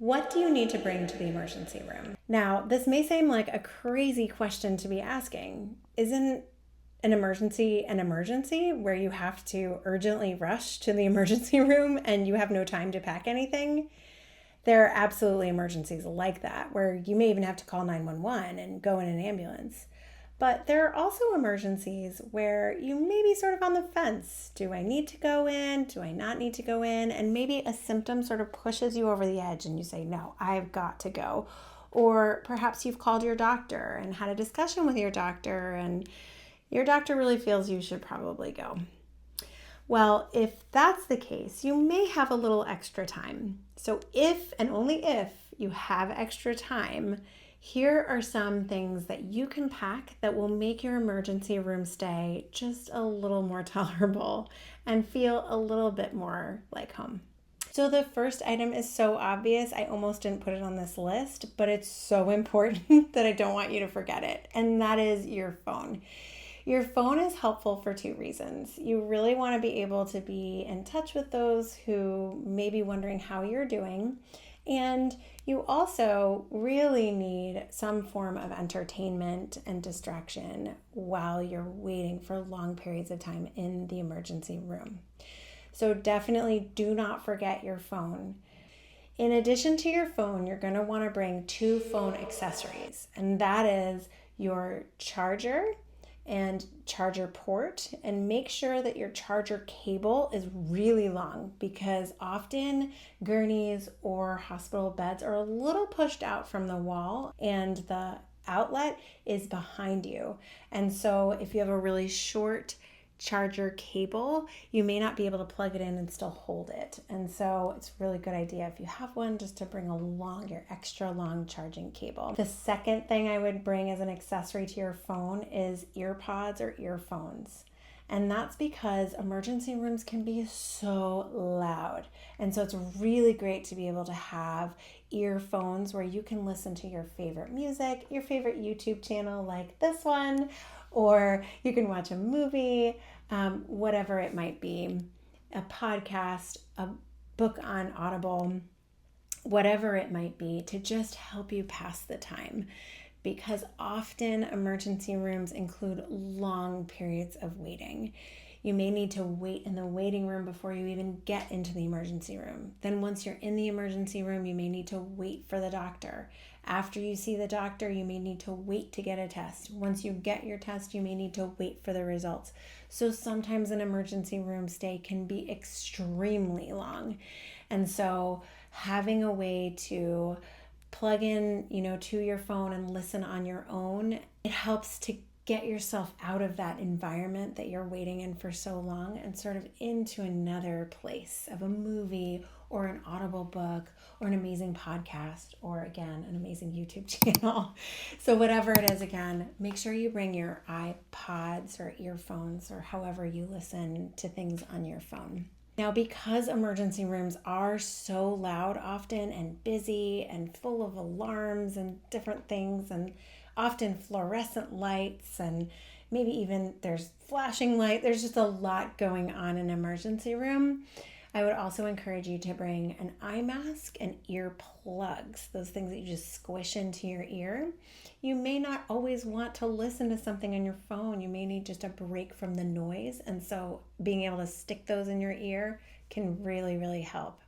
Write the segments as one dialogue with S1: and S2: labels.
S1: What do you need to bring to the emergency room? Now, this may seem like a crazy question to be asking. Isn't an emergency where you have to urgently rush to the emergency room and you have no time to pack anything? There are absolutely emergencies like that where you may even have to call 911 and go in an ambulance. But there are also emergencies where you may be sort of on the fence. Do I need to go in? Do I not need to go in? And maybe a symptom sort of pushes you over the edge and you say, no, I've got to go. Or perhaps you've called your doctor and had a discussion with your doctor and your doctor really feels you should probably go. Well, if that's the case, you may have a little extra time. So if and only if you have extra time, here are some things that you can pack that will make your emergency room stay just a little more tolerable and feel a little bit more like home. So the first item is so obvious, I almost didn't put it on this list, but it's so important that I don't want you to forget it, and that is your phone. Your phone is helpful for two reasons. You really want to be able to be in touch with those who may be wondering how you're doing, and you also really need some form of entertainment and distraction while you're waiting for long periods of time in the emergency room. So definitely do not forget your phone. In addition to your phone, you're going to want to bring two phone accessories, and that is your charger and charger port, and make sure that your charger cable is really long because often gurneys or hospital beds are a little pushed out from the wall and the outlet is behind you. And so if you have a really short charger cable, you may not be able to plug it in and still hold it. And so it's a really good idea if you have one just to bring along your extra long charging cable. The second thing I would bring as an accessory to your phone is earpods or earphones. And that's because emergency rooms can be so loud. And so it's really great to be able to have earphones where you can listen to your favorite music, your favorite YouTube channel like this one, or you can watch a movie, whatever it might be, a podcast, a book on Audible, whatever it might be, to just help you pass the time. Because often emergency rooms include long periods of waiting. You may need to wait in the waiting room before you even get into the emergency room. Then once you're in the emergency room, you may need to wait for the doctor. After you see the doctor, you may need to wait to get a test. Once you get your test, you may need to wait for the results. So sometimes an emergency room stay can be extremely long. And so having a way to plug in, to your phone and listen on your own, it helps to get yourself out of that environment that you're waiting in for so long and sort of into another place of a movie or an Audible book or an amazing podcast or, again, an amazing YouTube channel. So whatever it is, again, make sure you bring your iPods or earphones or however you listen to things on your phone. Now, because emergency rooms are so loud often and busy and full of alarms and different things and often fluorescent lights and maybe even there's flashing light, there's just a lot going on in an emergency room. I would also encourage you to bring an eye mask and ear plugs, those things that you just squish into your ear. You may not always want to listen to something on your phone. You may need just a break from the noise. And so being able to stick those in your ear can really, really help.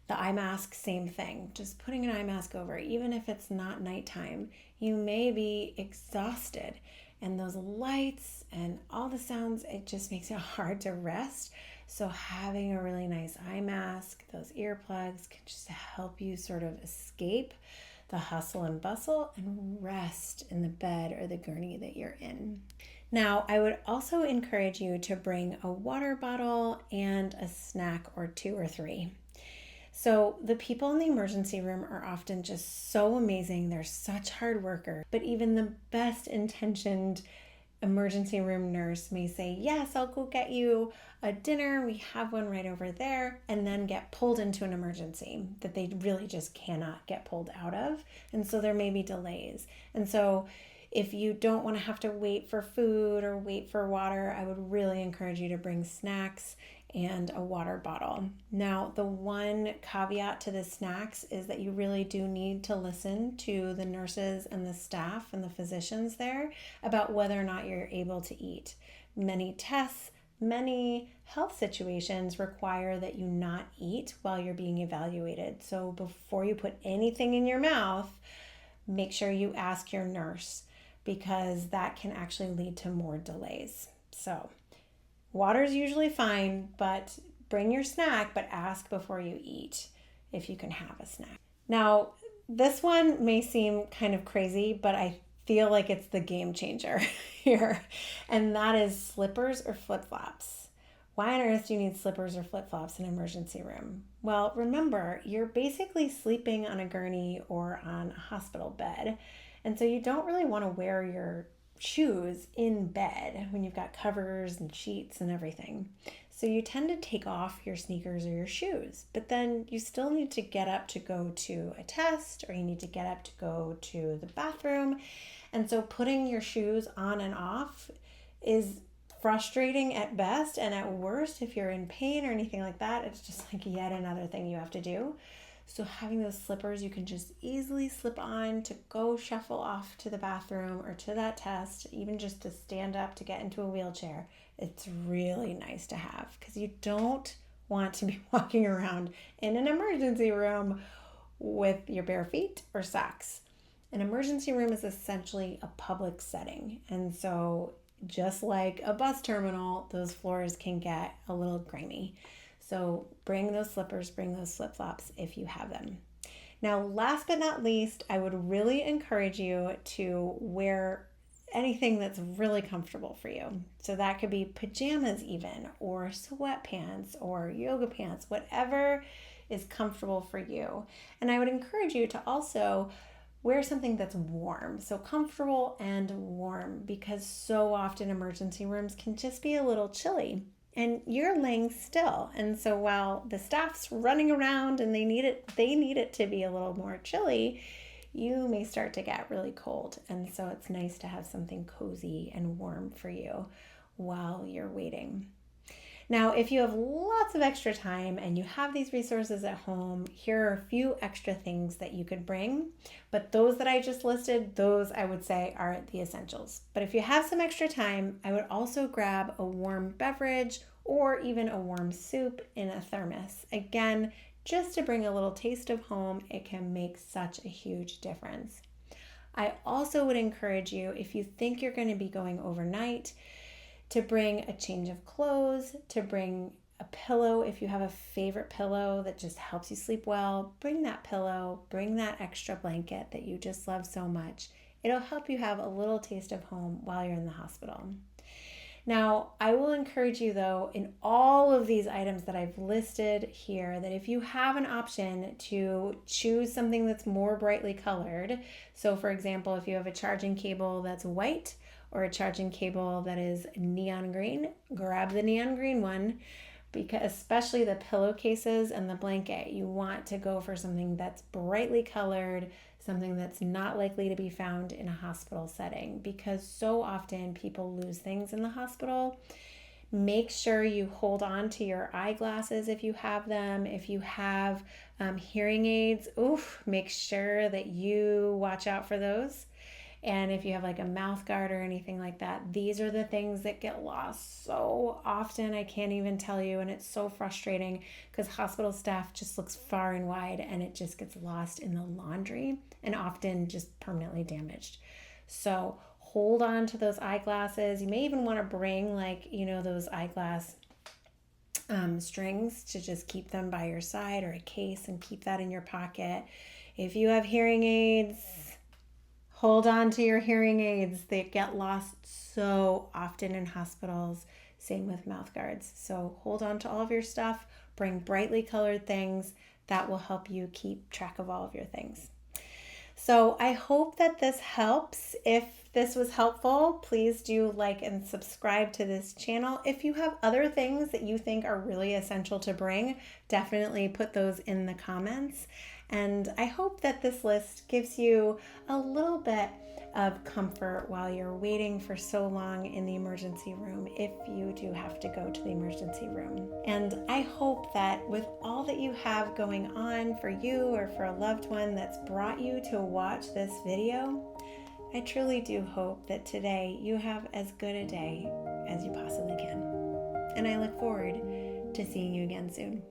S1: The eye mask, same thing. Just putting an eye mask over, even if it's not nighttime, you may be exhausted. And those lights and all the sounds, it just makes it hard to rest. So having a really nice eye mask, those earplugs can just help you sort of escape the hustle and bustle and rest in the bed or the gurney that you're in. Now, I would also encourage you to bring a water bottle and a snack or two or three. So the people in the emergency room are often just so amazing. They're such hard workers, but even the best intentioned emergency room nurse may say, yes, I'll go get you a dinner. We have one right over there, and then get pulled into an emergency that they really just cannot get pulled out of. And so there may be delays. And so if you don't want to have to wait for food or wait for water, I would really encourage you to bring snacks and a water bottle. Now, the one caveat to the snacks is that you really do need to listen to the nurses and the staff and the physicians there about whether or not you're able to eat. Many tests, many health situations require that you not eat while you're being evaluated. So before you put anything in your mouth, make sure you ask your nurse, because that can actually lead to more delays. So water's usually fine, but bring your snack, but ask before you eat if you can have a snack. Now, this one may seem kind of crazy, but I feel like it's the game changer here, and that is slippers or flip-flops. Why on earth do you need slippers or flip-flops in an emergency room? Well, remember, you're basically sleeping on a gurney or on a hospital bed, and so you don't really want to wear your shoes in bed when you've got covers and sheets and everything. So you tend to take off your sneakers or your shoes, but then you still need to get up to go to a test, or you need to get up to go to the bathroom. And so putting your shoes on and off is frustrating at best, and at worst, if you're in pain or anything like that, it's just like yet another thing you have to do. So having those slippers you can just easily slip on to go shuffle off to the bathroom or to that test, even just to stand up to get into a wheelchair, it's really nice to have, because you don't want to be walking around in an emergency room with your bare feet or socks. An emergency room is essentially a public setting, and so just like a bus terminal, those floors can get a little grimy. So bring those slippers, bring those flip-flops if you have them. Now, last but not least, I would really encourage you to wear anything that's really comfortable for you. So that could be pajamas even, or sweatpants, or yoga pants, whatever is comfortable for you. And I would encourage you to also wear something that's warm, so comfortable and warm, because so often emergency rooms can just be a little chilly. And you're laying still. And so while the staff's running around and they need it to be a little more chilly, you may start to get really cold. And so it's nice to have something cozy and warm for you while you're waiting. Now, if you have lots of extra time and you have these resources at home, here are a few extra things that you could bring. But those that I just listed, those I would say are the essentials. But if you have some extra time, I would also grab a warm beverage or even a warm soup in a thermos. Again, just to bring a little taste of home, it can make such a huge difference. I also would encourage you, if you think you're going to be going overnight, to bring a change of clothes, to bring a pillow. If you have a favorite pillow that just helps you sleep well, bring that pillow, bring that extra blanket that you just love so much. It'll help you have a little taste of home while you're in the hospital. Now, I will encourage you though, in all of these items that I've listed here, that if you have an option to choose something that's more brightly colored, so for example, if you have a charging cable that's white, or a charging cable that is neon green, grab the neon green one, because especially the pillowcases and the blanket, you want to go for something that's brightly colored, something that's not likely to be found in a hospital setting, because so often people lose things in the hospital. Make sure you hold on to your eyeglasses if you have them. If you have hearing aids, make sure that you watch out for those. And if you have like a mouth guard or anything like that, these are the things that get lost so often. I can't even tell you. And it's so frustrating because hospital staff just looks far and wide and it just gets lost in the laundry and often just permanently damaged. So hold on to those eyeglasses. You may even want to bring those eyeglass strings to just keep them by your side, or a case, and keep that in your pocket. If you have hearing aids, hold on to your hearing aids. They get lost so often in hospitals. Same with mouth guards. So hold on to all of your stuff. Bring brightly colored things. That will help you keep track of all of your things. So I hope that this helps. If this was helpful, please do like and subscribe to this channel. If you have other things that you think are really essential to bring, definitely put those in the comments. And I hope that this list gives you a little bit of comfort while you're waiting for so long in the emergency room, if you do have to go to the emergency room. And I hope that with all that you have going on for you or for a loved one that's brought you to watch this video, I truly do hope that today you have as good a day as you possibly can. And I look forward to seeing you again soon.